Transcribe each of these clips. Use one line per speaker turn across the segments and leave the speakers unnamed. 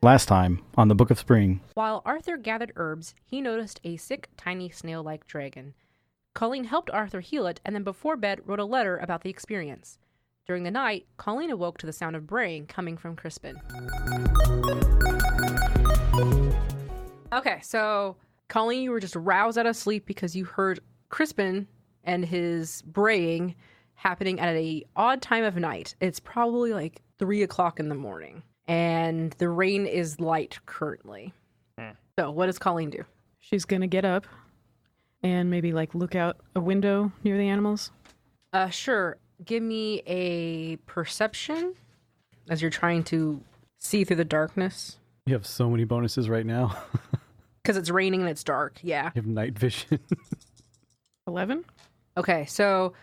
Last time on the Book of Spring.
While Arthur gathered herbs, he noticed a sick, tiny, snail-like dragon. Colleen helped Arthur heal it, and then before bed wrote a letter about the experience. During the night, Colleen awoke to the sound of braying coming from Crispin. Okay, so Colleen, you were just roused out of sleep because you heard Crispin and his braying happening at an odd time of night. It's probably like 3 o'clock in the morning, and the rain is light currently. So what does Colleen do?
She's gonna get up and maybe like look out a window near the animals.
Sure. Give me a perception as you're trying to see through the darkness.
You have so many bonuses right now.
Because it's raining and it's dark, yeah.
You have night vision.
11?
Okay, so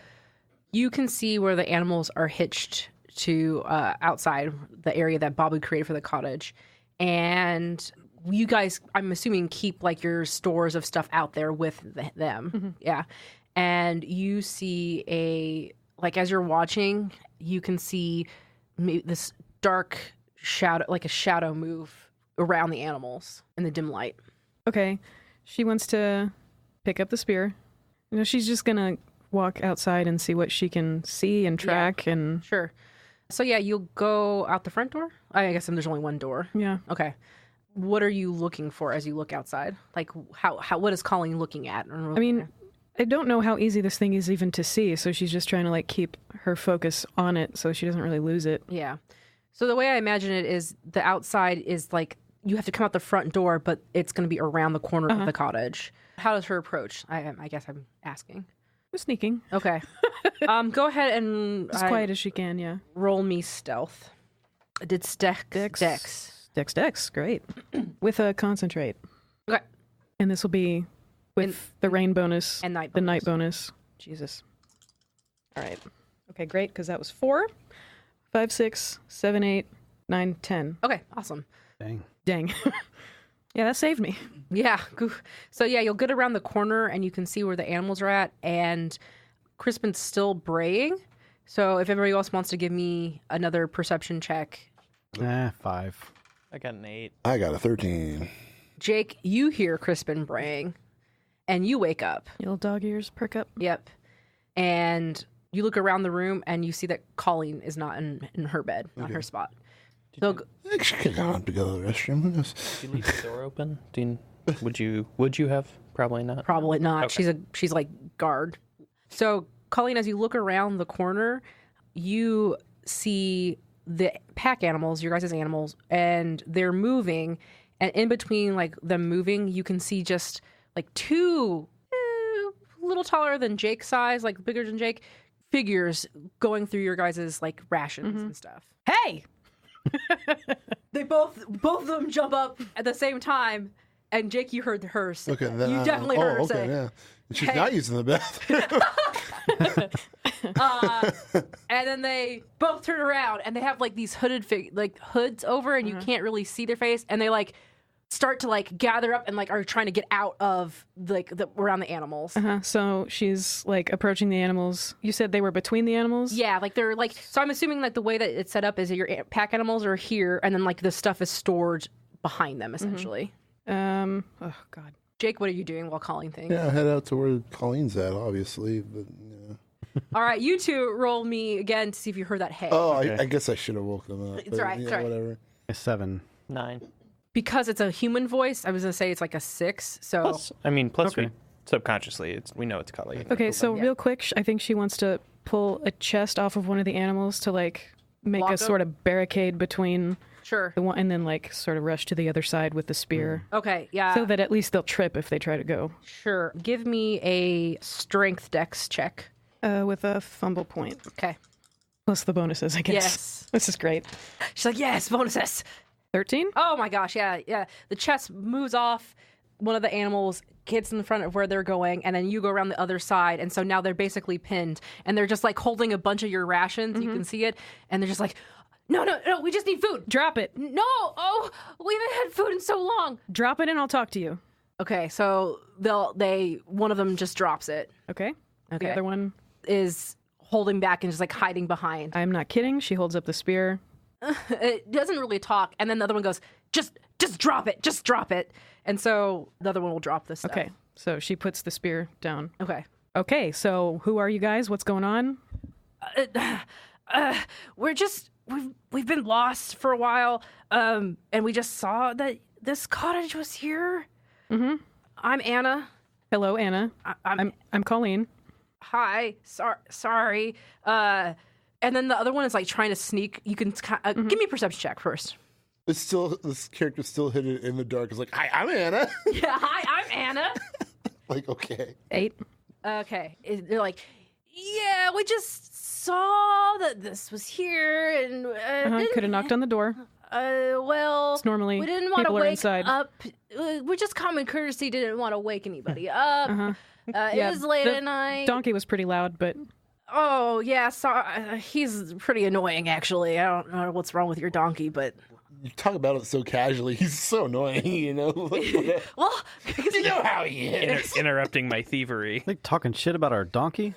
you can see where the animals are hitched to outside the area that Bobby created for the cottage. And you guys, I'm assuming, keep like your stores of stuff out there with them.
Mm-hmm.
Yeah. And you see like as you're watching, you can see this dark shadow, like a shadow move around the animals in the dim light.
Okay. She wants to pick up the spear. You know, she's just gonna walk outside and see what she can see and track and...
Sure. So yeah, you'll go out the front door? I guess there's only one door.
Yeah.
Okay. What are you looking for as you look outside? Like, what is Colleen looking at?
I mean, I don't know how easy this thing is even to see, so she's just trying to, like, keep her focus on it so she doesn't really lose it.
Yeah. So the way I imagine it is the outside is, like, you have to come out the front door, but it's going to be around the corner of the cottage. How does her approach? I guess I'm asking.
We're sneaking.
Okay. Go ahead and...
As quiet as she can, yeah.
Roll me stealth. I did Dex.
Great. With a concentrate.
Okay.
And this will be with the rain bonus
and night bonus.
The night bonus. Jesus. All right. Okay, great, because that was 4, 5, 6, 7, 8, 9, 10.
Okay, awesome.
Dang. Yeah, that saved me.
Yeah. So yeah, you'll get around the corner and you can see where the animals are at, and Crispin's still braying. So if everybody else wants to give me another perception check.
5.
I got an 8.
I got a 13.
Jake, you hear Crispin braying, and you wake up.
Your little dog ears perk up.
Yep. And you look around the room, and you see that Colleen is not in her bed, not her spot.
She could have gone to go to the restroom. Who knows?
Did you leave the door open? Would you have? Probably not.
Probably not.
Okay.
She's like guard. So Colleen, as you look around the corner, you see the pack animals, your guys' animals, and they're moving. And in between, like, them moving, you can see just, like, 2 a little taller than Jake's size, like, bigger than Jake, figures going through your guys' like, rations and stuff. Hey! They both of them jump up at the same time, and Jake, you heard her say.
Okay, then
you definitely heard her say.
Yeah. She's not using the bathroom.
And then they both turn around, and they have like these hooded hoods over, and you can't really see their face, and they like start to like gather up and like are trying to get out of like around the animals.
So she's like approaching the animals. You said they were between the animals?
Yeah, like they're like, so I'm assuming like the way that it's set up is that your pack animals are here, and then like the stuff is stored behind them essentially.
Oh God.
Jake, what are you doing while calling things?
Yeah, head out to where Colleen's at, obviously. But yeah.
All right, you two roll me again to see if you heard that hay.
Oh, I guess I should have woken them up.
It's all right.
Yeah,
It's all right.
whatever.
7.
9.
Because it's a human voice, I was gonna say it's like a 6. So
Plus, we subconsciously we know it's Colleen.
Okay, so real quick, I think she wants to pull a chest off of one of the animals to like make
Block
a sort of barricade between
sure.
the one, and then like sort of rush to the other side with the spear.
Okay, yeah.
So that at least they'll trip if they try to go.
Sure. Give me a strength dex check.
With a fumble point.
Okay.
Plus the bonuses, I guess.
Yes.
This is great.
She's like, yes, bonuses.
13?
Oh my gosh, yeah. The chest moves off. One of the animals gets in front of where they're going, and then you go around the other side, and so now they're basically pinned, and they're just like holding a bunch of your rations. You can see it, and they're just like, no, we just need food.
Drop it.
No, we haven't had food in so long.
Drop it and I'll talk to you.
Okay, so one of them just drops it.
Okay.
Okay.
The other one
is holding back and just like hiding behind.
I'm not kidding. She holds up the spear.
It doesn't really talk, and then the other one goes, just drop it, just drop it. And so the other one will drop this stuff.
Okay, so she puts the spear down.
Okay.
Okay, so who are you guys? What's going on?
We've been lost for a while, and we just saw that this cottage was here.
Mm-hmm.
I'm Anna.
Hello, Anna. I'm Colleen.
Hi. Sorry. And then the other one is like trying to sneak. You can give me a perception check first.
This character's still hidden in the dark. It's like, hi, I'm Anna.
Yeah. Hi, I'm Anna.
Like, okay.
8.
Okay. They're like, yeah, we just saw that this was here, and
Could have knocked on the door.
Well,
It's normally
we didn't want to
people are
wake
inside.
up. We're just common courtesy. Didn't want to wake anybody up.
Yeah,
It was late
the
at night.
Donkey was pretty loud, but
Oh yeah, he's pretty annoying actually. I don't know what's wrong with your donkey, but
You talk about it so casually. He's so annoying, you know?
well, because
You know how he is.
Interrupting my thievery.
Like talking shit about our donkey?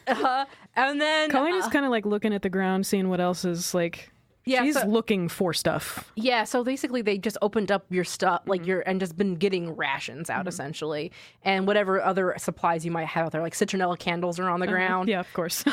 and then
Colleen is kind of like looking at the ground, seeing what else is like.
Yeah,
she's
so-
looking for stuff.
yeah, so basically they just opened up your stuff, like and just been getting rations out essentially, and whatever other supplies you might have out there, like citronella candles are on the ground.
Yeah, of course.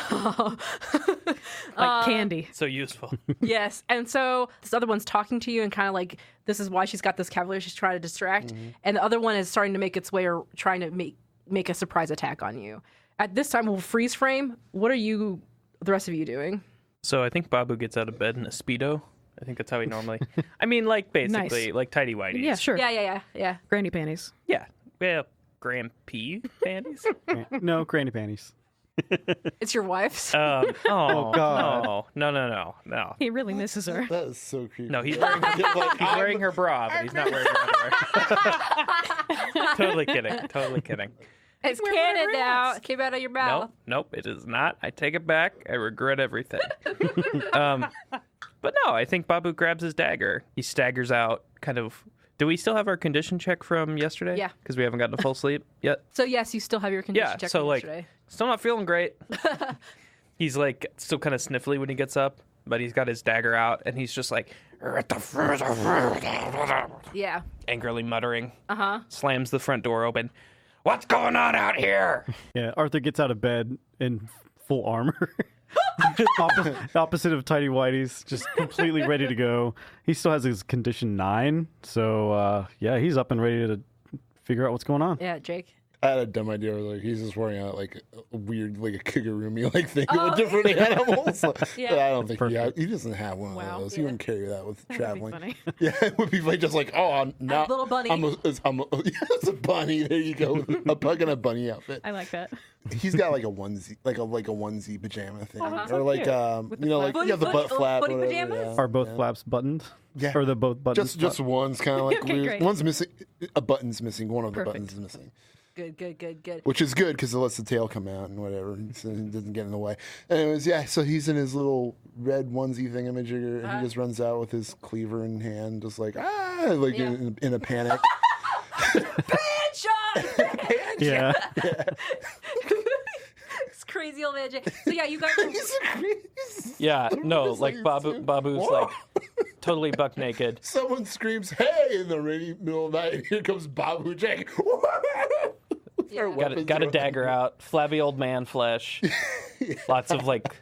Like candy.
So useful.
Yes, and so this other one's talking to you and kind of like this is why she's got this cavalier. She's trying to distract, and the other one is starting to make its way or trying to make a surprise attack on you. At this time, we'll freeze frame. What are the rest of you doing?
So I think Babu gets out of bed in a Speedo. I think that's how he normally... I mean, like, basically,
Nice.
like tidy whities.
Yeah, sure.
Yeah.
Granny panties.
Yeah. Well, Grand P panties.
No, granny panties.
It's your wife's.
Oh,
God.
No.
He really misses her.
That is so creepy.
No, he's wearing her bra, but he's not wearing her underwear. Totally kidding.
It's canon now. It came out of your mouth.
Nope, it is not. I take it back. I regret everything. But no, I think Babu grabs his dagger. He staggers out, kind of... Do we still have our condition check from yesterday?
Yeah.
Because we haven't gotten a full sleep yet?
So yes, you still have your condition
Yeah,
check
so
from
like,
yesterday.
still not feeling great. He's like, still kind of sniffly when he gets up, but he's got his dagger out, and he's just like...
Yeah.
Angrily muttering.
Uh-huh.
Slams the front door open. What's going on out here?
Yeah, Arthur gets out of bed in full armor. Opposite of Tidy Whitey's, just completely ready to go. He still has his condition 9, so yeah, he's up and ready to figure out what's going on.
Yeah, Jake.
I had a dumb idea where like he's just wearing out like a weird like a kigurumi like thing with different animals.
Yeah.
But I don't think he doesn't have one
Wow.
of those. He wouldn't carry that with traveling.
Funny.
Yeah, it would be like just like I'm not
little bunny.
it's a bunny. There you go. A pug in a bunny outfit.
I like that.
He's got like a onesie, like a onesie pajama thing,
Uh-huh.
or like
With the
you know like
flap.
you have the butt
Footy
flap.
footy
Whatever,
pajamas?
yeah.
Are both flaps buttoned?
Yeah.
Or the both buttons?
Just one's kind of like
Okay,
weird.
great.
One's missing. A button's missing. One of the
Perfect.
buttons is missing.
Good.
Which is good because it lets the tail come out and whatever, so it doesn't get in the way. Anyways, yeah, so he's in his little red onesie thingamajigger, and he just runs out with his cleaver in hand, just like, like
Yeah.
in a panic.
Headshot!
Yeah.
It's crazy old man Jake. So yeah, you guys.
Yeah, no,
It's
like
like-
Babu's
Whoa.
like totally buck naked.
Someone screams, "Hey!" in the rainy middle of the night, and here comes Babu Jake. Their weapons
Got a
are-
dagger out, flabby old man flesh, lots of like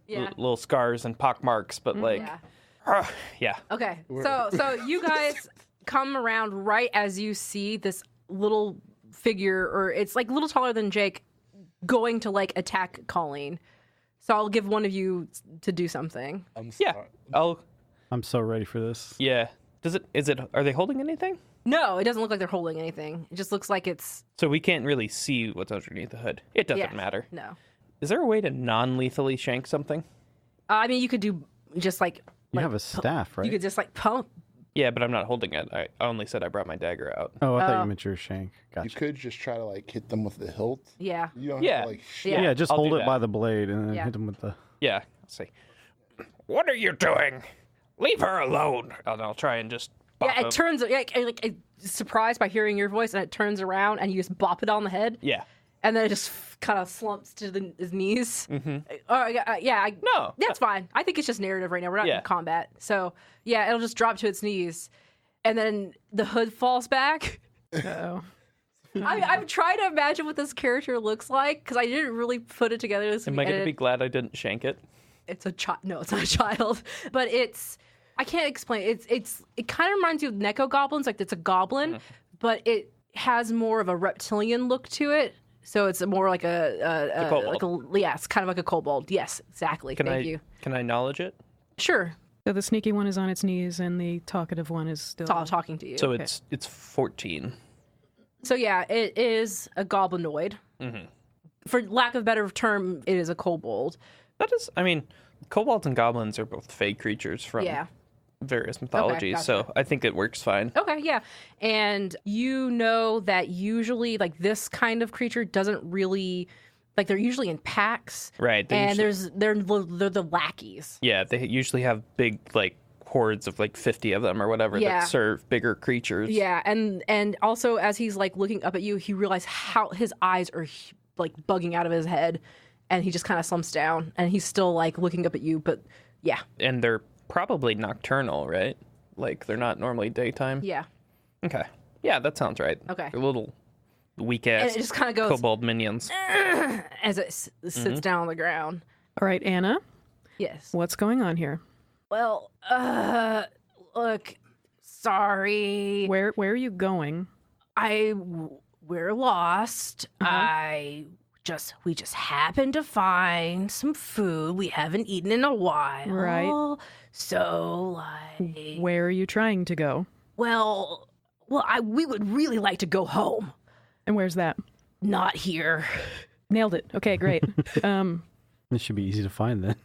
Yeah.
little scars and pock marks, but like,
Yeah.
yeah.
Okay. So you guys come around right as you see this little figure, or it's like a little taller than Jake, going to like attack Colleen. So I'll give one of you to do something.
I'm
Yeah,
sorry.
I'm so ready for this.
yeah. Are they holding anything?
No, it doesn't look like they're holding anything. It just looks like it's.
So we can't really see what's underneath the hood. It doesn't
Yeah.
matter.
No.
Is there a way to non-lethally shank something?
I mean, you could do just like.
You have a staff, right?
You could just like pump.
Yeah, but I'm not holding it. I only said I brought my dagger out.
Oh, I thought
Oh.
you meant your shank.
You
Gotcha.
could just try to like hit them with the hilt.
Yeah.
You don't
Yeah.
have to like.
Yeah.
Yeah, just
I'll
hold
do
it
that.
by the blade and then
Yeah.
hit him with the...
Yeah, let's see. What are you doing? Leave her alone. And I'll try and just bop
Yeah,
him.
it turns. Like surprised by hearing your voice, and it turns around, and you just bop it on the head,
Yeah.
and then it just kind of slumps to his knees.
Mm-hmm.
No, that's fine. I think it's just narrative right now. We're not in combat, so yeah, it'll just drop to its knees, and then the hood falls back.
Uh-oh.
I'm trying to imagine what this character looks like because I didn't really put it together.
Am I going to be glad I didn't shank it?
It's a child. No, it's not a child, but I can't explain. It kind of reminds you of Neko goblins. Like it's a goblin, but it has more of a reptilian look to it. So it's more like it's kind of like a kobold. Yes, exactly. Thank you.
Can I knowledge it?
Sure.
So the sneaky one is on its knees, and the talkative one is still
talking to you.
So it's 14.
So yeah, it is a goblinoid.
Mm-hmm.
For lack of a better term, it is a kobold.
That is, I mean, kobolds and goblins are both fake creatures from various mythologies,
gotcha.
so I think it works fine.
Okay, yeah. And you know that usually, like, this kind of creature doesn't really, like, they're usually in packs.
Right.
And they're the lackeys.
Yeah, they usually have big, like, hordes of, like, 50 of them or whatever that serve bigger creatures.
Yeah, and also as he's, like, looking up at you, he realizes how his eyes are, like, bugging out of his head, and he just kind of slumps down, and he's still, like, looking up at you, but yeah.
And they're probably nocturnal, right? Like, they're not normally daytime?
Yeah.
Okay. Yeah, that sounds right.
Okay.
They're little weak-ass
And it just kind of goes
kobold minions.
as it sits down on the ground.
All right, Anna.
Yes.
What's going on here?
Well, look, sorry.
Where are you going?
We're lost. We just happened to find some food we haven't eaten in a while.
Right.
So,
Where are you trying to go?
Well, we would really like to go home.
And where's that?
Not here.
Nailed it. Okay, great.
This should be easy to find then.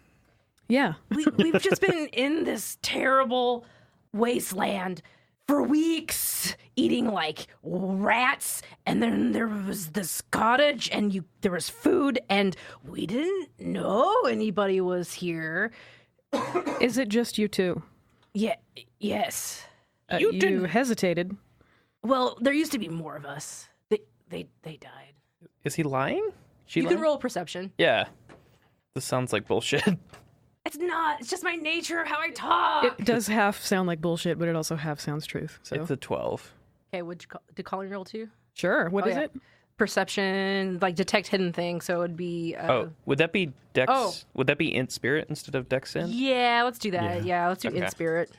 Yeah.
We've just been in this terrible wasteland for weeks, eating like rats, and then there was this cottage, and there was food, and we didn't know anybody was here.
Is it just you two?
Yeah. Yes.
You hesitated.
Well, there used to be more of us. They died.
Is he lying?
You can roll perception.
Yeah. This sounds like bullshit.
It's not. It's just my nature of how I talk.
It does half sound like bullshit, but it also half sounds truth. So
It's a 12.
Okay, did Colleen roll too?
sure. What is it?
Perception, like detect hidden things. So it would be.
Would that be Dex?
Oh.
Would that be Int Spirit instead of Dex Int?
Yeah, let's do that. Yeah, let's do in spirit.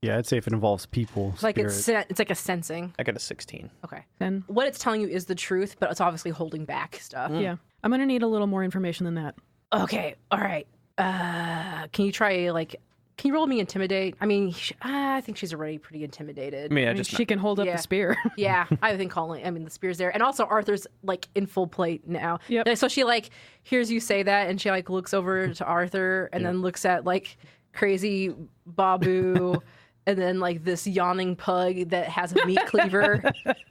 Yeah, I'd say if it involves people,
Like
spirit.
it's like a sensing.
I got a 16.
Okay.
10.
What it's telling you is the truth, but it's obviously holding back stuff.
Yeah. I'm going to need a little more information than that.
Okay. All right. Can you try can you roll me intimidate? I mean, I think she's already pretty intimidated.
I mean,
I mean, she can hold up the spear.
Yeah, I think Colleen. I mean, the spear's there, and also Arthur's like in full plate now.
Yep.
So she like hears you say that, and she like looks over to Arthur, and then looks at like crazy Babu, and then like this yawning pug that has a meat cleaver.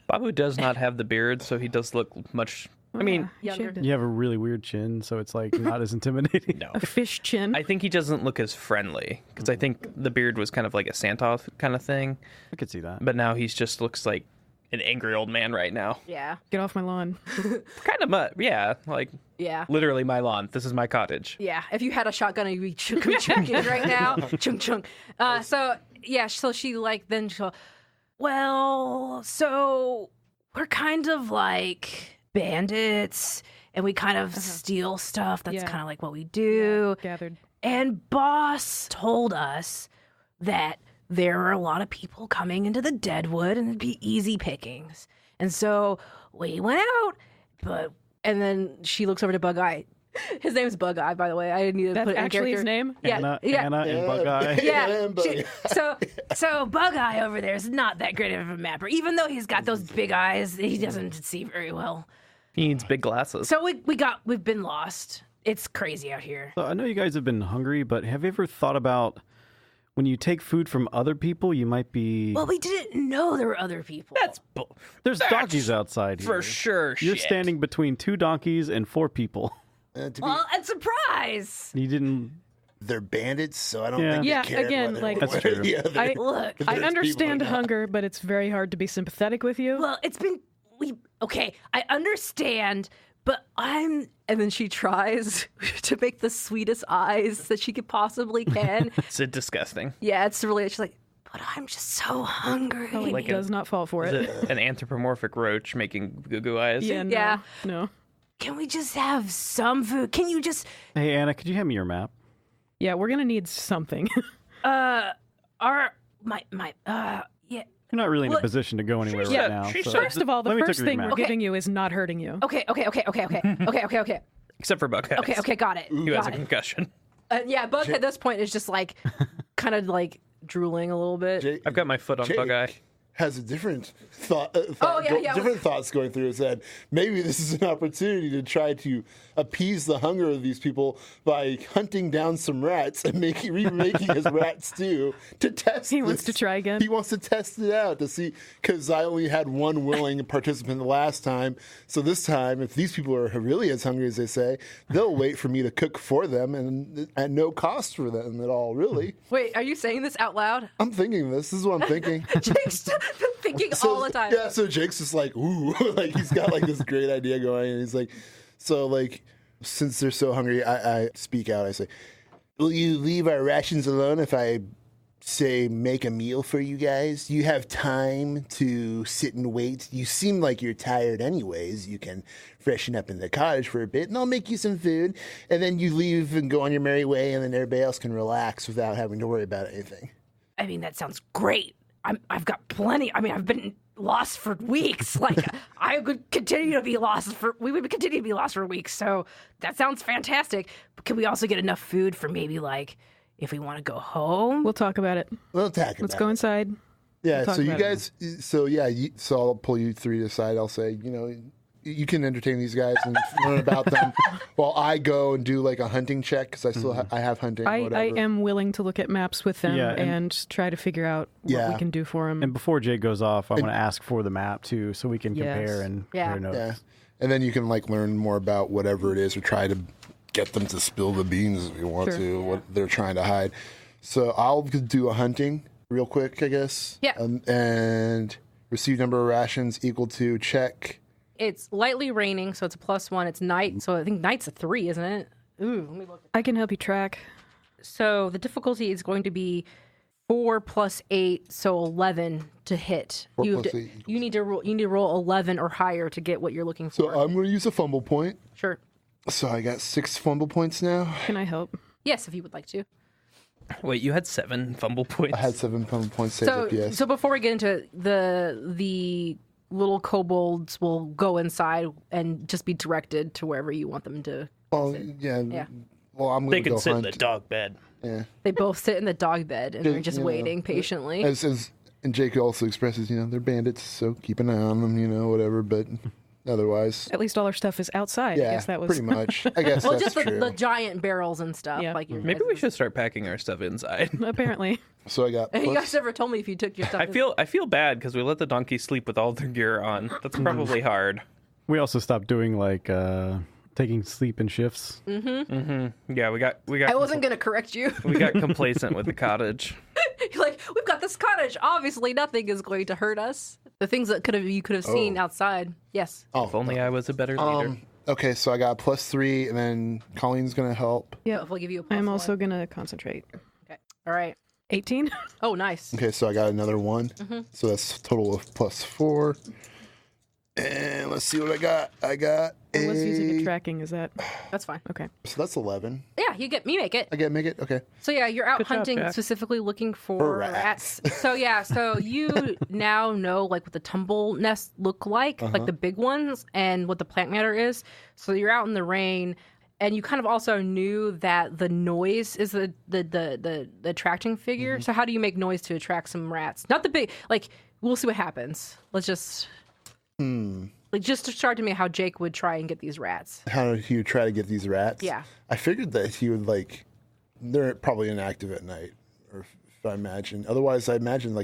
Babu does not have the beard, so he does look much. I mean,
Younger.
You have a really weird chin, so it's like not as intimidating.
no.
A fish chin.
I think he doesn't look as friendly because I think the beard was kind of like a Santa kind of thing,
I could see that.
but now he's just looks like an angry old man right now.
Yeah.
Get off my lawn.
Kind of, yeah, like
Yeah.
literally my lawn. This is my cottage.
Yeah, if you had a shotgun, you'd be chunking right now. Chung chung. So she like then she'll. Well, so we're kind of like bandits, and we kind of steal stuff. That's kind of like what we do.
Gathered.
And boss told us that there are a lot of people coming into the Deadwood, and it'd be easy pickings. And so we went out, and then she looks over to Bug Eye. His name's Bug Eye, by the way. I need to
That's
put it in
actually
character.
his name?
Yeah,
Anna and Bug Eye.
Yeah.
Bug Eye.
So Bug Eye over there is not that great of a mapper. Even though he's got those big eyes, he doesn't see very well.
He needs big glasses.
So we've been lost. It's crazy out here.
So I know you guys have been hungry, but have you ever thought about when you take food from other people, you might be...
Well, we didn't know there were other people.
There's donkeys outside here.
for sure.
You're
shit.
standing between 2 donkeys and 4 people.
Well, and surprise.
You didn't...
They're bandits, so I don't
Yeah.
think
Yeah,
they care
again,
whether
like-
one
That's
or
true.
the other.
I
Look,
I
There's
understand
people in
hunger, but it's very hard to be sympathetic with you.
well, it's been I understand, but I'm... And then she tries to make the sweetest eyes that she possibly can.
It's disgusting.
Yeah, it's really... She's like, but I'm just so hungry.
Colleen
Like
does not fall for
Is
it.
it an anthropomorphic roach making goo-goo eyes?
Yeah, no.
Yeah.
No.
Can we just have some food? Can you just...
Hey, Anna, could you hand me your map?
Yeah, we're gonna need something.
Yeah.
You're not really in a position to go anywhere right now.
she
so-
said-
First of all, the
Let me
first
take your
thing we're
map.
giving you is not hurting you.
Okay.
Except for Buckhead.
Okay, got it.
Who has a
Got it.
concussion.
Yeah, Buck at this point is just like, kind of like drooling a little bit.
Jake,
I've got my foot on
Jake
Bug-Eye.
has a different thought.
yeah.
Different thoughts going through his head. Maybe this is an opportunity to try to appease the hunger of these people by hunting down some rats and remaking his rat stew to test.
He wants to try again?
He wants to test it out to see, because I only had one willing participant the last time. So this time, if these people are really as hungry as they say, they'll wait for me to cook for them and at no cost for them at all. Really,
Wait, are you saying this out loud?
I'm thinking this. This is what I'm thinking.
Jake's thinking all the time.
Yeah, so Jake's just like, ooh, like he's got like this great idea going, and he's like, so like, since they're so hungry, I speak out. I say, will you leave our rations alone if I say make a meal for you guys? You have time to sit and wait. You seem like you're tired anyways. You can freshen up in the cottage for a bit, and I'll make you some food, and then you leave and go on your merry way, and then everybody else can relax without having to worry about anything.
I mean, that sounds great. I've got plenty. I mean, I've been lost for weeks. Like, I would continue to be lost we would continue to be lost for weeks. So that sounds fantastic. But can we also get enough food for maybe like if we want to go home?
We'll talk about it.
We'll attack
Let's go inside.
Yeah,
talk
so you
about it.
guys, so I'll pull you three aside. I'll say, you can entertain these guys and learn about them while I go and do like a hunting check because I still I have hunting.
I
whatever.
am willing to look at maps with them
Yeah,
and try to figure out what we can do for them.
And before Jake goes off, I want to ask for the map too, so we can
Yes.
compare and
Yeah.
compare notes.
Yeah, and then you can like learn more about whatever it is or try to get them to spill the beans if you want
Sure.
to, what they're trying to hide. So I'll do a hunting real quick, I guess.
Yeah.
And received number of rations equal to check.
It's lightly raining, so it's a +1. It's night, so I think night's a 3, isn't it? Ooh, let me look.
I can help you track.
So the difficulty is going to be 4 + 8, so 11 to hit.
4
You
plus 8 equals-
you need to roll 11 or higher to get what you're looking
So
for.
I'm going to use a fumble point.
Sure.
So I got 6 fumble points now.
Can I help?
Yes, if you would like to.
Wait, you had 7 fumble points.
I had 7 fumble points saved
So,
up, yes.
so before we get into it, the little kobolds will go inside and just be directed to wherever you want them to.
Well, yeah. Well, I'm
They
going to
can
go
sit in
hunt.
the dog bed.
Yeah.
They both sit in the dog bed and they're just
You know,
waiting patiently.
And Jake also expresses, they're bandits, so keep an eye on them, whatever. But otherwise,
At least all our stuff is outside. I
yeah,
guess that was
pretty much. I guess
Well,
that's
just
true.
the giant barrels and stuff.
Yeah.
Like your
Maybe we should start packing our stuff inside.
apparently.
So I got
You
plus,
guys never told me if you took your stuff.
I feel bad because we let the donkey sleep with all their gear on. That's probably hard.
We also stopped doing like taking sleep in shifts.
Yeah, we got.
I wasn't gonna correct you.
We got complacent with the cottage.
You're like, we've got this cottage. Obviously, nothing is going to hurt us. The things that you could have seen outside. Yes.
If only I was a better leader.
okay, so I got +3, and then Colleen's going to help.
Yeah.
We'll give you a
I'm
+1.
also going to concentrate.
Okay. All right.
18?
Oh, nice.
Okay, so I got another 1. So that's a total of +4. And let's see what I got. I got
I was using
a...
a tracking. Is that
That's fine.
okay?
So that's 11.
Yeah, you make it.
I get make it? Okay.
So yeah, you're out
Good job,
hunting
Jack.
specifically looking for
rats.
So yeah, so you now know like what the tumble nests look like the big ones, and what the plant matter is. So you're out in the rain, and you kind of also knew that the noise is the attracting figure. So how do you make noise to attract some rats? Not the big we'll see what happens. Let's just just describe to me how Jake would try and get these rats.
How did he try to get these rats?
Yeah.
I figured that he would they're probably inactive at night, or if I imagine. Otherwise, I imagine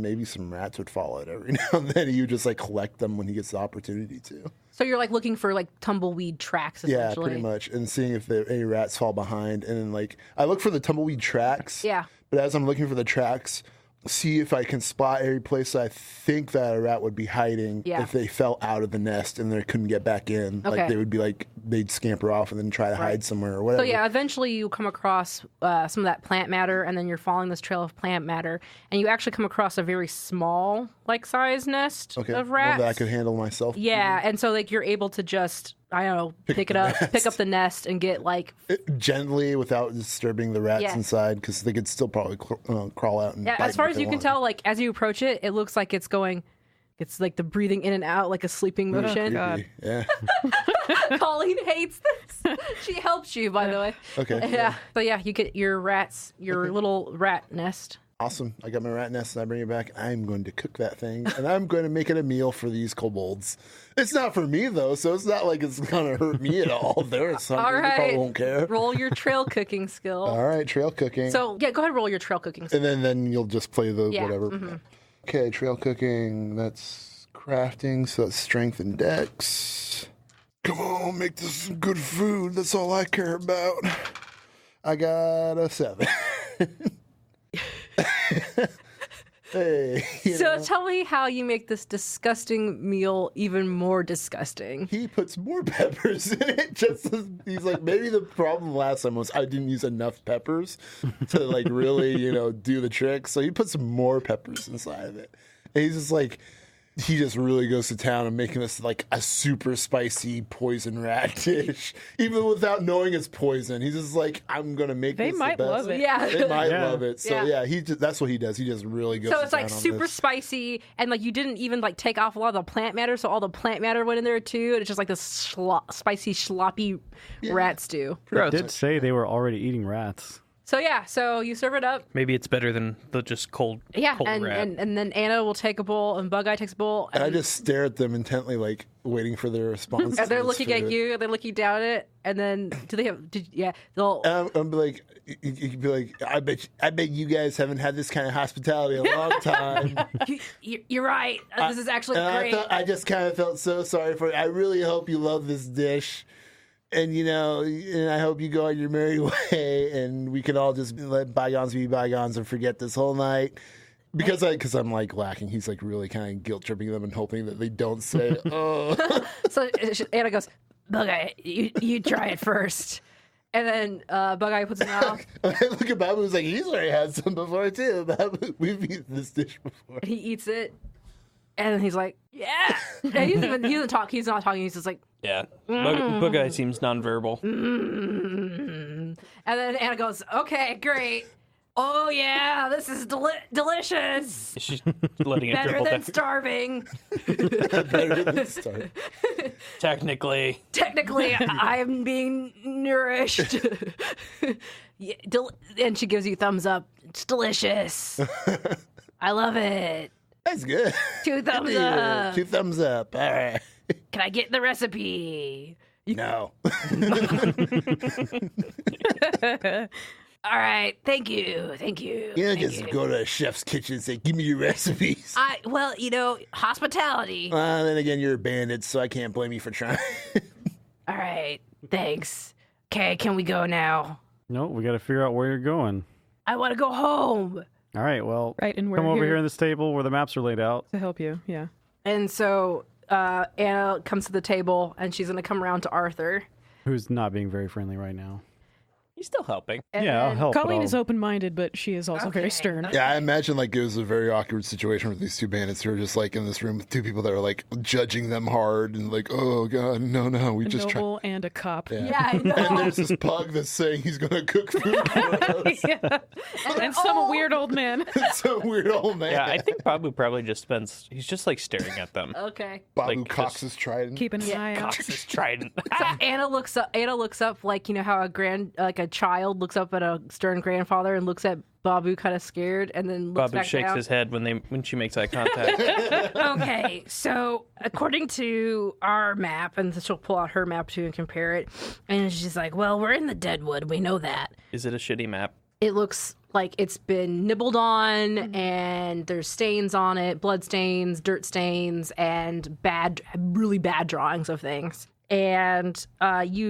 maybe some rats would follow it every now and then. He would just collect them when he gets the opportunity to.
So you're looking for tumbleweed tracks
Yeah,
essentially.
pretty much, and seeing if any rats fall behind, and then I look for the tumbleweed tracks.
Yeah.
But as I'm looking for the tracks, see if I can spot every place I think that a rat would be hiding if they fell out of the nest and they couldn't get back in.
Okay.
Like they would be like, they'd scamper off and then try to hide somewhere or whatever.
So yeah, eventually you come across some of that plant matter, and then you're following this trail of plant matter, and you actually come across a very small, like, size nest of rats.
One that I could handle myself.
Yeah, and so like you're able to just, I don't know, pick up the nest and get like
gently without disturbing the rats inside, because they could still probably crawl out and bite
as far
me
as
if
you
they
can
want.
tell, like as you approach it, it looks like it's like the breathing in and out like a sleeping motion.
God.
Yeah.
Colleen hates this. She helps you, by the way.
Okay.
Yeah. So yeah, you get your little rat nest.
Awesome. I got my rat nest and I bring it back. I'm going to cook that thing and I'm going to make it a meal for these kobolds. It's not for me though, so it's not like it's going to hurt me at all. They're hungry.
All
They
right.
probably won't care.
Roll your trail cooking skill.
All right, trail cooking.
So yeah, go ahead and roll your trail cooking skill.
And then you'll just play the whatever.
Mm-hmm.
Okay, trail cooking. That's crafting, so that's strength and dex. Come on, make this some good food. That's all I care about. I got a 7. Hey.
So tell me how you make this disgusting meal even more disgusting.
He puts more peppers in it. He's like, maybe the problem last time was I didn't use enough peppers to like really, do the trick. So he puts some more peppers inside of it. And he's just like, he just really goes to town on making this like a super spicy poison rat dish, even without knowing it's poison. He's just like, I'm gonna make
They
this
might
the best.
love it.
Yeah.
They might
Yeah.
love it. So that's what he does. He just really goes.
So
to
it's like
town on
super
this.
spicy, and like you didn't even like take off a lot of the plant matter, so all the plant matter went in there too, and it's just like this spicy, sloppy rat stew.
They did say they were already eating rats.
So yeah, so you serve it up.
Maybe it's better than the just cold
Yeah,
cold
and,
rat.
and then Anna will take a bowl, and Bug-Eye takes a bowl.
And I just stare at them intently, like waiting for their response.
and they're
to this
looking at
food.
you, and they're looking down at it, and then they'll.
And I'm like, you could be like, I bet you guys haven't had this kind of hospitality in a long time.
You're right. This is actually
And
great.
I just kind of felt so sorry for you. I really hope you love this dish. And, and I hope you go on your merry way and we can all just let bygones be bygones and forget this whole night. Because I'm like lacking. He's like really kind of guilt tripping them and hoping that they don't say, oh.
So Anna goes, Bug-Eye, you try it first. And then Bug-Eye puts it out.
I look at Babu, who's like, he's already had some before too. Babu, we've eaten this dish before.
He eats it. And then he's like, yeah. And he doesn't talk. He's not talking. He's just like,
Yeah. Bug-Eye seems nonverbal.
and then Anna goes, okay, great. Oh, yeah, this is delicious.
She's letting it
Better
dribble
than
down.
starving.
Better than start.
Technically.
Technically, I'm being nourished. Yeah, and she gives you thumbs up. It's delicious. I love it.
That's good.
2 thumbs
Yeah,
up.
2 thumbs up. All right.
Can I get the recipe?
No.
All right. Thank you.
You don't just go to a chef's kitchen and say, give me your recipes.
Hospitality.
Then again, you're a bandit, so I can't blame you for trying.
All right. Thanks. Okay, can we go now?
No, we got to figure out where you're going.
I want to go home.
All right, well,
Right, and we're
come over
here
here in this table where the maps are laid out.
to help you. Yeah.
And so Anna comes to the table, and she's going to come around to Arthur.
Who's not being very friendly right now.
He's still helping.
And
Yeah, I'll
then-
help. but
Colleen
I'll-
is open-minded, but she is also very
Okay.
stern.
Yeah, I imagine like it was a very awkward situation with these 2 bandits who are just like in this room with 2 people that are like judging them hard and like, oh god, no, we
A
just try.
noble and a cop.
Yeah.
Yeah, I know.
And there's this pug that's saying he's gonna cook food for us.
Yeah. And some weird old man.
Some weird old man.
Yeah, I think Babu probably just spends. He's just like staring at them.
Okay.
Babu
like,
cocks
just-
his trident.
Keeping an eye out.
Cox his trident.
So Anna looks up like, how a child looks up at a stern grandfather and looks at Babu kind of scared and then looks
Babu
back
shakes
down.
his head when she makes eye contact.
Okay, so according to our map, and she'll pull out her map too and compare it, and she's like, well, we're in the Deadwood. We know that.
Is it a shitty map?
It looks like it's been nibbled on, and there's stains on it, blood stains, dirt stains, and really bad drawings of things. And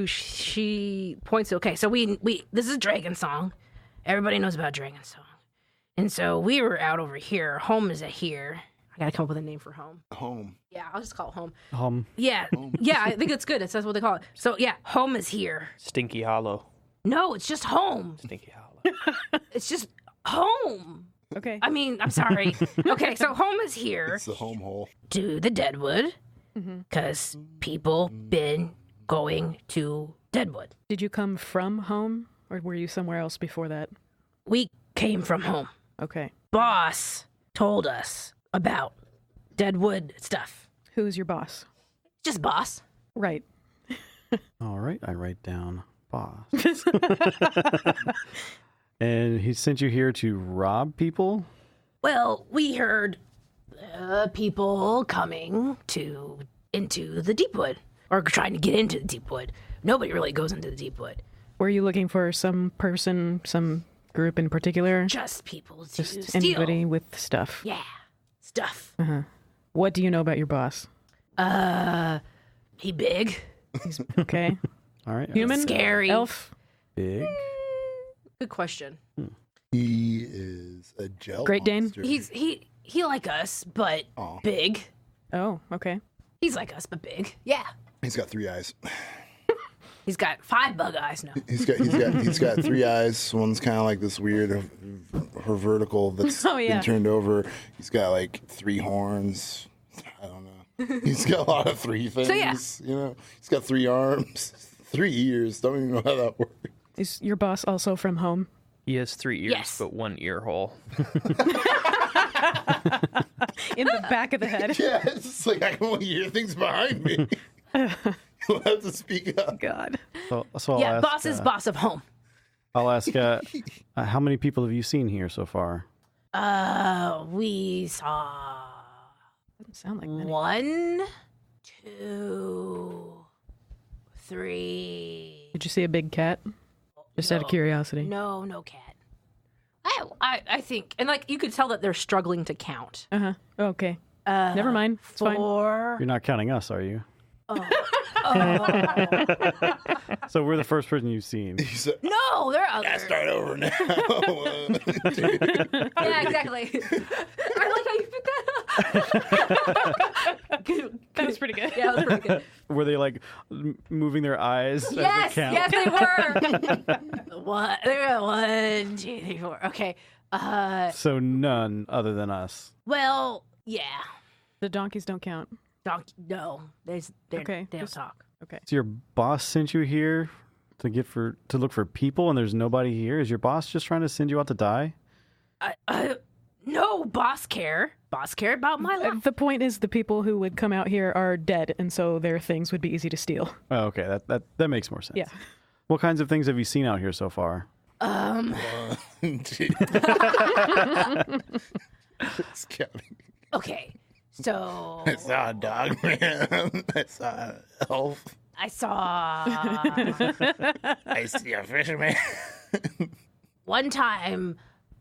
she points to, okay, so we this is Dragon Song. Everybody knows about Dragon Song. And so we were out over here. Home is here. I gotta come up with a name for home.
Home.
Yeah, I'll just call it home.
Home.
Yeah, yeah, I think it's good. That's what they call it. So yeah, home is here.
Stinky Hollow.
No, it's just home.
Stinky Hollow.
It's just home.
Okay.
I mean, I'm sorry. Okay, so home is here.
It's the home hole.
To the Deadwood, because people been going to Deadwood.
Did you come from home, or were you somewhere else before that?
We came from home.
Okay.
Boss told us about Deadwood stuff.
Who's your boss?
Just boss.
Right.
All right, I write down boss. And he sent you here to rob people?
Well, we heard people coming into the Deepwood, or trying to get into the Deepwood. Nobody really goes into the Deepwood.
Were you looking for some person, some group in particular?
Just people to
Just
steal.
anybody with stuff.
Yeah, stuff.
What do you know about your boss?
He big,
He's okay.
All right.
Human?
scary.
Elf?
Big.
Good question.
He is a gel
Great Dane?
monster.
He like us, but big.
Oh, okay.
He's like us, but big. Yeah.
He's got 3 eyes.
He's got 5 bug eyes now.
He's got 3 eyes. One's kind of like this weird, her vertical that's been turned over. He's got like 3 horns. I don't know. He's got a lot of 3 things.
So, yeah.
You know, he's got 3 arms, 3 ears. Don't even know how that works.
Is your boss also from home?
He has 3 ears,
Yes.
but 1 ear hole.
In the back of the head.
Yeah, it's just like I can only hear things behind me. You'll have to speak up.
God.
So I'll
Yeah,
ask,
boss is boss of home.
I'll ask, how many people have you seen here so far?
We saw
Doesn't sound like many.
1, 2, 3.
Did you see a big cat? Just out of curiosity.
No cat. I think, and like you could tell that they're struggling to count.
Uh-huh. Okay. Never mind. It's fine.
4.
You're not counting us, are you? So we're the first person you've seen.
He said,
No, there are
I
others.
start over now. 1, 2.
Yeah, exactly. I like how you picked that up. Good.
That was pretty good.
Yeah, that was pretty good.
Were they like moving their eyes as
Yes,
they count?
yes, they were. What? They were 1, 2, 3, 4. Okay.
So none other than us.
Well, yeah.
The donkeys don't count.
Donkey. No, they
Okay,
don't
just-
talk.
Okay.
So your boss sent you here to look for people, and there's nobody here. Is your boss just trying to send you out to die?
No, boss care. Boss care about my life.
The point is the people who would come out here are dead, and so their things would be easy to steal.
Oh, okay, that makes more sense.
Yeah.
What kinds of things have you seen out here so far?
1, 2. It's counting.
Okay, so
I saw a dog man. I saw an elf.
I saw
I see a fisherman.
one time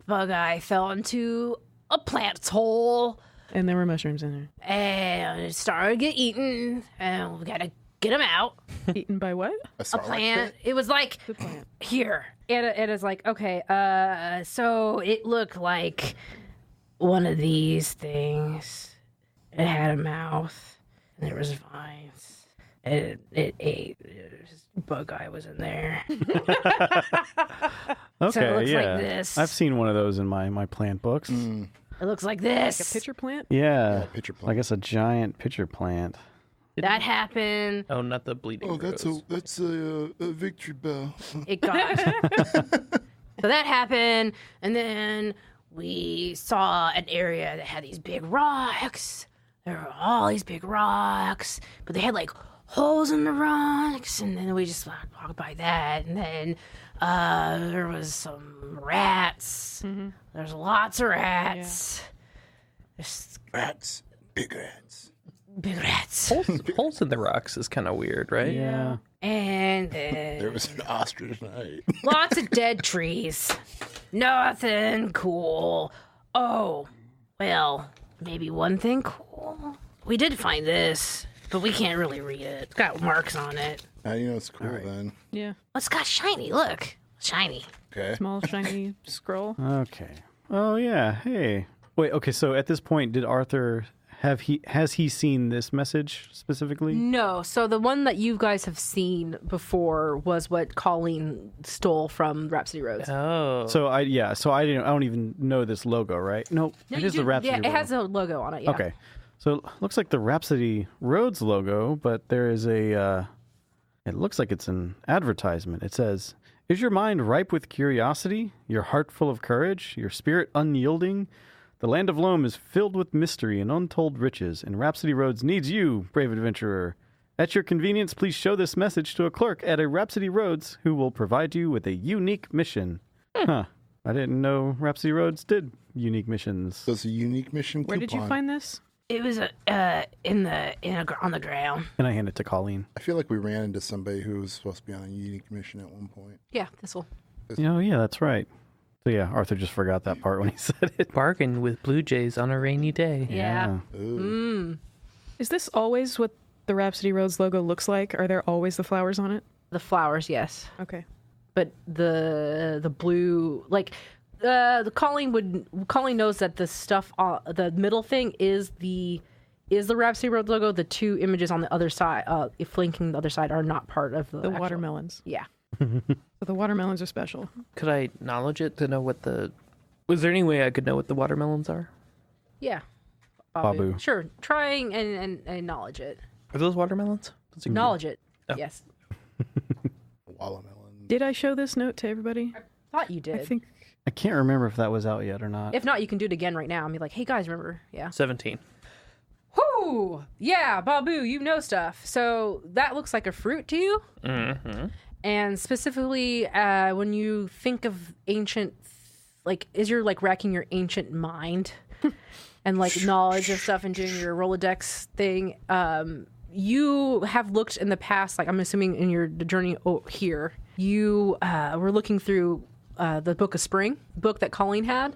Bug Eye fell into a plant's hole
And there were mushrooms in there.
and it started to get eaten, and we gotta get him out.
Eaten by what?
A plant. It was like
The plant.
here. It is like, okay, so it looked like one of these things. It had a mouth, and there was vines. It ate. Bug Eye was in there.
Okay,
So it looks
yeah.
like this.
I've seen one of those in my plant books.
It looks like this.
A pitcher plant?
Yeah,
pitcher
I
plant.
guess a giant pitcher plant.
That happened.
Oh, not the bleeding.
Oh, that's
rose.
a victory bell.
It got. So that happened, and then we saw an area that had these big rocks. There were all these big rocks, but they had like holes in the rocks, and then we just walked by that, and then there was some rats. There's lots of rats. There's
Rats. Big rats.
big rats.
Holes in the rocks is kind of weird, right?
Yeah.
And then
There was an ostrich night.
lots of dead trees. Nothing cool. Oh, well, maybe one thing cool. We did find this, but we can't really read it. It's got marks on it.
How do you know it's cool then?
Yeah.
Oh, it's got shiny. Look. Shiny.
Okay.
Small, shiny scroll.
Okay. Oh yeah. Hey. Wait. Okay. So at this point, did Arthur has he seen this message specifically?
No. So the one that you guys have seen before was what Colleen stole from Rhapsody Roads.
Oh.
So I don't even know this logo, right? No,
No,
it
you
is the
do.
Rhapsody.
Yeah, it
logo.
has a logo on it. Yeah.
Okay. So it looks like the Rhapsody Roads logo, but there is a. It looks like it's an advertisement. It says, "Is your mind ripe with curiosity? Your heart full of courage? Your spirit unyielding? The land of Loam is filled with mystery and untold riches, and Rhapsody Roads needs you, brave adventurer. At your convenience, please show this message to a clerk at a Rhapsody Roads who will provide you with a unique mission." Huh. I didn't know Rhapsody Roads did unique missions.
So it's a unique mission
Where did you
coupon.
find this?
It was on the ground.
And I hand it to Colleen.
I feel like we ran into somebody who was supposed to be on a unique mission at one point.
Yeah, this will.
Oh, yeah, that's right. So, yeah, Arthur just forgot that part when he said it.
Bargain with Blue Jays on a rainy day.
Yeah.
Ooh.
Is this always what the Rhapsody Roads logo looks like? Are there always the flowers on it?
The flowers, yes.
Okay.
But the blue, like the Colleen knows that the stuff the middle thing is the Rhapsody Road logo. The two images on the other side, flanking the other side, are not part of the actual-
watermelons.
Yeah.
So the watermelons are special.
Could I knowledge it to know what the... Was there any way I could know what the watermelons are?
Yeah.
Babu.
Sure. Trying and acknowledge it.
Are those watermelons?
Acknowledge it.
Oh.
Yes.
Watermelon.
Did I show this note to everybody?
Thought you did.
I think
I can't remember if that was out yet or not.
If not, you can do it again right now and be like, "Hey guys, remember?" Yeah.
17.
Whoo! Yeah, Babu, you know stuff. So that looks like a fruit to you.
Mm-hmm.
And specifically, when you think of ancient, is you're racking your ancient mind and knowledge of stuff and doing your Rolodex thing. You have looked in the past, I'm assuming in your journey here, you were looking through the Book of Spring, book that Colleen had,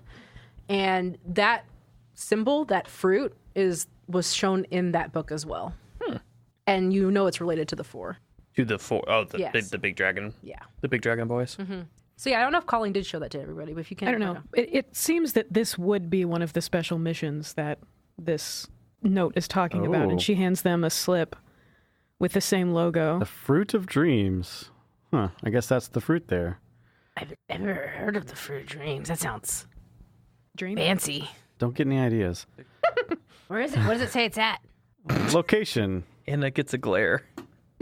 and that symbol, that fruit, was shown in that book as well. And you know it's related to the four.
To the four. Oh,
Yes.
the big dragon.
Yeah.
The big dragon boys.
Mm-hmm. So yeah, I don't know if Colleen did show that to everybody, but if you can,
I don't know. It seems that this would be one of the special missions that this note is talking about,
Oh.
and she hands them a slip with the same logo.
The Fruit of Dreams. Huh. I guess that's the fruit there.
I've never heard of the Fruit of Dreams. That sounds
Dream.
fancy.
Don't get any ideas.
Where is it? What does it say it's at?
Location.
And it gets a glare.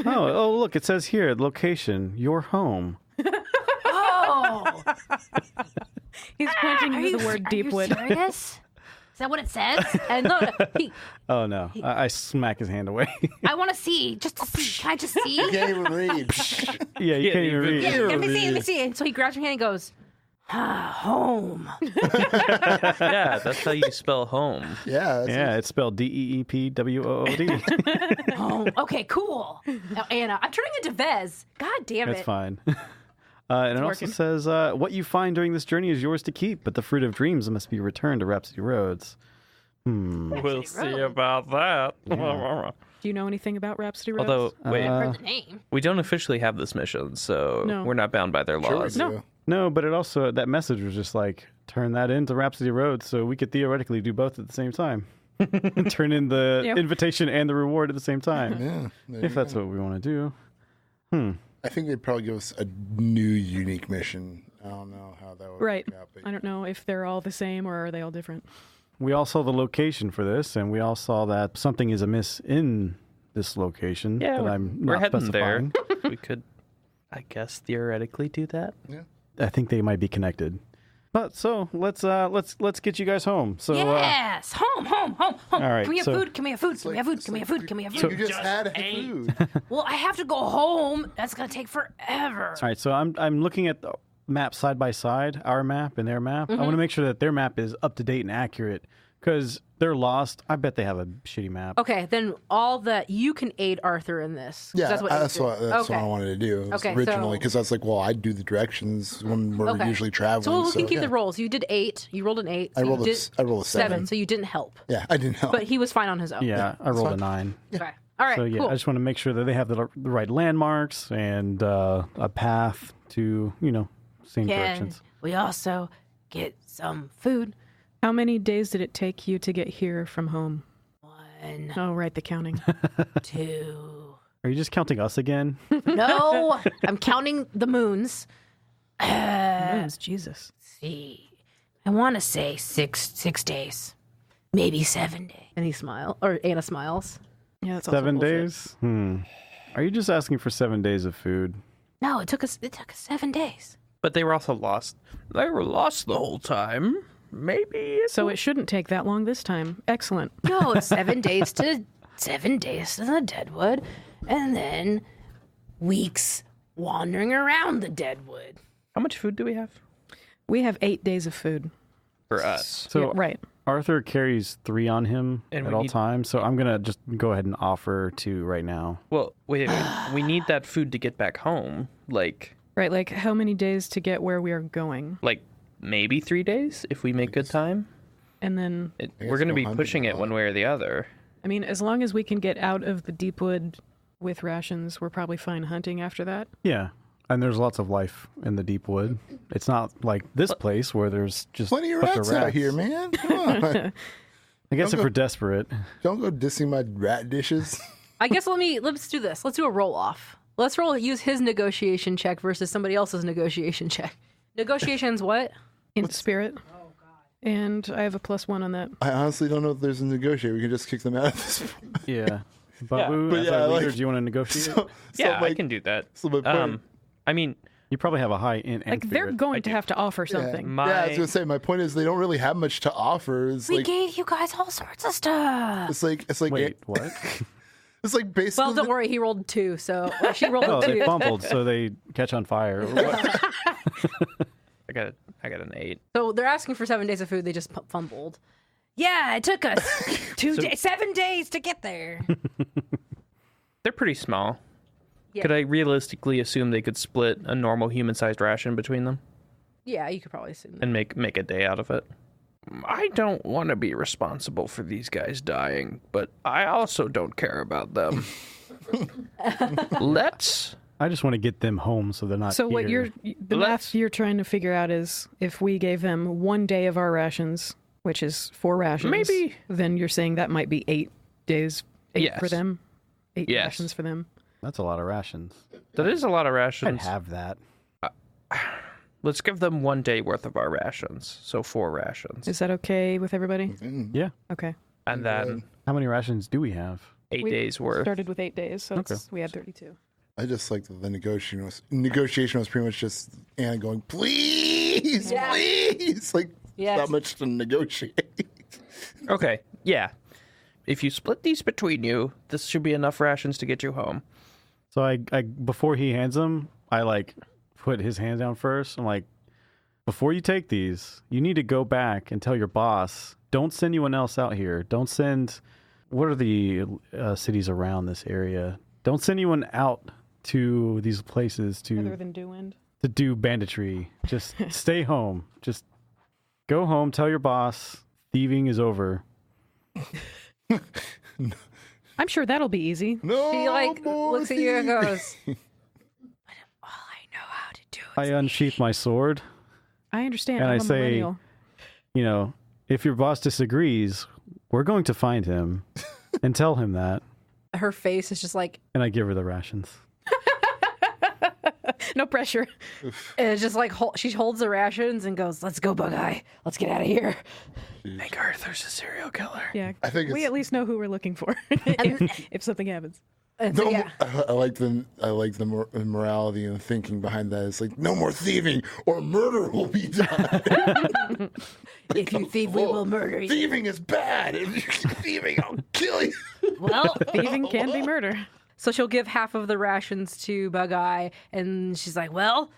Oh, look, it says here, location, your home.
Oh,
He's pointing to the word Deepwood.
Are you serious? Is that what it says? And look,
Oh, no. I smack his hand away.
I want to see. Just to see. Can I just see?
You can't even read.
Yeah, you can't even read.
Let me see. Let me see. And so he grabs your hand and goes, home.
Yeah, that's how you spell home.
Yeah.
Yeah, it's spelled DEEPWOOD.
Home. Okay, cool. Now, Anna, I'm turning into Vez. God damn it.
That's fine. And it also says, what you find during this journey is yours to keep, but the Fruit of Dreams must be returned to Rhapsody Roads.
We'll see about that.
Do you know anything about Rhapsody Roads?
Although, wait,
I heard the name.
we don't officially have this mission, so
No.
we're not bound by their
Sure we
laws.
do.
No, but it also, that message was just turn that into Rhapsody Roads so we could theoretically do both at the same time. Turn in the
Yep.
invitation and the reward at the same time.
Yeah. there
If
you
that's
go.
what we want to do.
I think they'd probably give us a new unique mission. I don't know how that would
Right.
work out. But
I don't know if they're all the same or are they all different.
We all saw the location for this, and we all saw that something is amiss in this location
Yeah,
that
we're,
I'm
we're
not
heading
specifying.
there. We could, I guess, theoretically do that.
I think they might be connected. But so let's get you guys home. So
Yes. Home.
all right,
Can we have
so-
food? Can we have food? Can we have food? Can we have food? Can we have food?
you just had food.
Well, I have to go home. That's going to take forever.
all right, so I'm looking at the map side by side, our map and their map. I want to make sure that their map is up to date and accurate because they're lost. I bet they have a shitty map.
Okay, then all that you can aid Arthur in this. 'cause
Yeah,
that's what
what I wanted to do
Okay,
originally
so-
because I was like, well, I'd do the directions when we're
Okay.
usually traveling.
So we can keep
yeah.
the rolls. You did 8. You rolled an 8. So
I rolled
you
a
did
I rolled a 7.
so you didn't help.
Yeah, I didn't help.
But he was fine on his own.
Yeah, I rolled a 9.
Okay. All right.
So yeah,
cool.
I just want to make sure that they have the right landmarks and a path to, same
And
directions.
we also get some food.
How many days did it take you to get here from home?
1,
Oh, right, the counting.
2.
Are you just counting us again?
No, I'm counting the moons.
Moons, Jesus.
See, I want to say six days, maybe 7 days. And he smiles, or Anna smiles.
Yeah, that's also
7
bullshit.
days? Are you just asking for 7 days of food?
No, it took us 7 days.
But they were also lost. They were lost the whole time. Maybe.
So it shouldn't take that long this time. Excellent.
No, it's 7 days to the Deadwood, and then weeks wandering around the Deadwood.
How much food do we have?
We have 8 days of food.
For us.
So
Yeah, right.
Arthur carries 3 on him
And
at
we
all
need-
times, so I'm going to just go ahead and offer 2 right now.
Well, wait. We need that food to get back home. Like
Right, like how many days to get where we are going?
maybe 3 days if we make good time.
And then,
We're going to
go
be
hunting
pushing
a
it
lot.
one way or the other.
I mean, as long as we can get out of the deep wood with rations, we're probably fine hunting after that.
Yeah, and there's lots of life in the deep wood. It's not like this place where there's just
Plenty of
bunch
rats out here, man. Come on.
I guess
Don't
if
go-
we're desperate.
Don't go dissing my rat dishes.
I guess let's do this. Let's do a roll off. Let's use his negotiation check versus somebody else's negotiation check. Negotiations what?
In spirit. Oh, God. And I have a +1 on that.
I honestly don't know if there's a negotiator. We can just kick them out at this point.
Yeah. Babu,
But
as
yeah,
our leader,
like-
do you want to negotiate?
Yeah, I
like,
can do that.
So my point,
I mean,
You probably have a high in and
Like, they're
spirit.
going to have to offer something.
yeah, I was gonna say my point is they don't really have much to offer. It's
We
like
gave you guys all sorts of stuff.
it's like
Wait, what?
it's like basically.
Well, don't worry, he rolled 2, so she rolled
Oh,
a 2.
they fumbled, so they catch on fire. What?
I got an 8.
So they're asking for 7 days of food. They just fumbled. Yeah, it took us 7 days to get there.
They're pretty small.
Yeah.
Could I realistically assume they could split a normal human-sized ration between them
Yeah, you could probably assume that.
and make a day out of it? I don't want to be responsible for these guys dying, but I also don't care about them. Let's.
I just want to get them home so they're not
So what
here.
the math you're trying to figure out is if we gave them 1 day of our rations, which is 4 rations,
Maybe.
then you're saying that might be 8 days, 8
Yes.
for them, 8
Yes.
rations for them.
That's a lot of rations.
That is a lot of
I'd
rations.
have that.
Let's give them 1 day worth of our rations, so 4 rations,
Is that okay with everybody?
Yeah.
Okay.
and then
How many rations do we have?
8
We
days worth.
Started with 8 days, so
Okay.
we had 32.
I just like that the negotiation was pretty much just Anna going, please,
Yeah.
please, like
Yes.
not much to negotiate.
Okay, yeah. If you split these between you, this should be enough rations to get you home.
So I before he hands them, I like put his hand down first. I'm like, before you take these, you need to go back and tell your boss, don't send anyone else out here. Don't send, what are the cities around this area? Don't send anyone out to these places
Other
to
than Dewend.
do banditry. Just stay home. Just go home, tell your boss, thieving is over.
I'm sure that'll be easy.
No,
She
more
looks at you and
thieves.
goes, all I know how to do
I
is
unsheath my sword.
I understand.
And
I'm
I
a
say-
millennial.
You know, if your boss disagrees, we're going to find him and tell him that.
her face is just like,
And I give her the rations.
No pressure.
and it's just like she holds the rations and goes, let's go, Bug-Eye. Let's get out of here.
Make Arthur's a serial killer.
Yeah.
I think
We
it's,
at least know who we're looking for if something happens.
And so,
no,
yeah.
I like the morality and the thinking behind that. It's like no more thieving or murder will be done.
If you thieve, we will murder you.
Thieving is bad. If you keep thieving, I'll kill you.
Well,
Thieving can be murder.
so she'll give half of the rations to Bug-Eye, and she's like, well,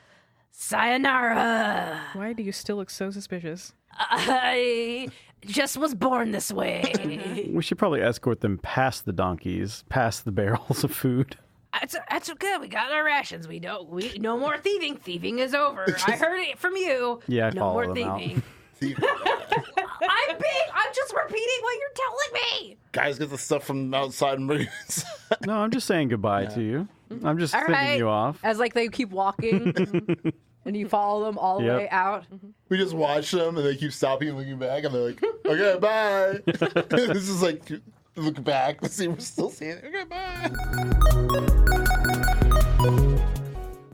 sayonara.
Why do you still look so suspicious?
I just was born this way.
We should probably escort them past the donkeys, past the barrels of food.
That's good. We got our rations. We no more thieving. Thieving is over. I heard it from you.
Yeah, I
no
follow
more
them out.
thieving.
Thieving.
I'm just repeating what you're telling me.
Guys, get the stuff from outside and bring it inside.
No, I'm just saying goodbye to you. I'm just
All
sending
right.
you off.
As like they keep walking. And you follow them all the
Yep.
way out.
We just watch them, and they keep stopping and looking back, and they're like, "Okay, bye." This is like look back to see we're still seeing it. Okay, bye.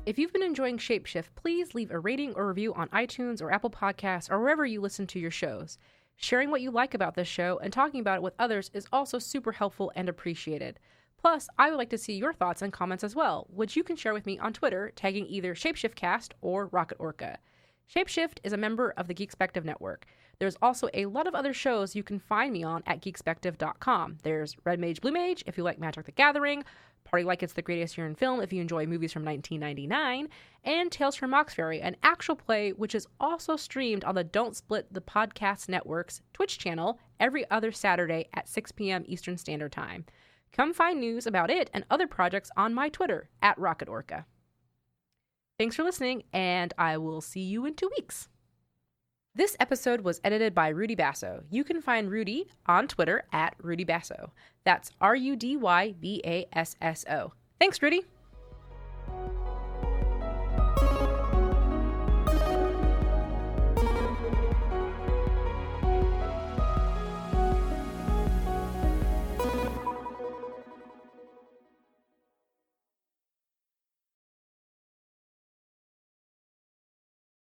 If you've been enjoying Shapeshift, please leave a rating or review on iTunes or Apple Podcasts or wherever you listen to your shows. Sharing what you like about this show and talking about it with others is also super helpful and appreciated. Plus, I would like to see your thoughts and comments as well, which you can share with me on Twitter, tagging either ShapeshiftCast or Rocket Orca. Shapeshift is a member of the Geekspective Network. There's also a lot of other shows you can find me on at geekspective.com. There's Red Mage, Blue Mage if you like Magic the Gathering, Party Like It's the Greatest Year in Film if you enjoy movies from 1999, and Tales from Moxbury, an actual play which is also streamed on the Don't Split the Podcast Network's Twitch channel every other Saturday at 6 p.m. Eastern Standard Time. Come find news about it and other projects on my Twitter at Rocket Orca. Thanks for listening, and I will see you in 2 weeks. This episode was edited by Rudy Basso. You can find Rudy on Twitter at Rudy Basso. That's RUDYBASSO. Thanks, Rudy.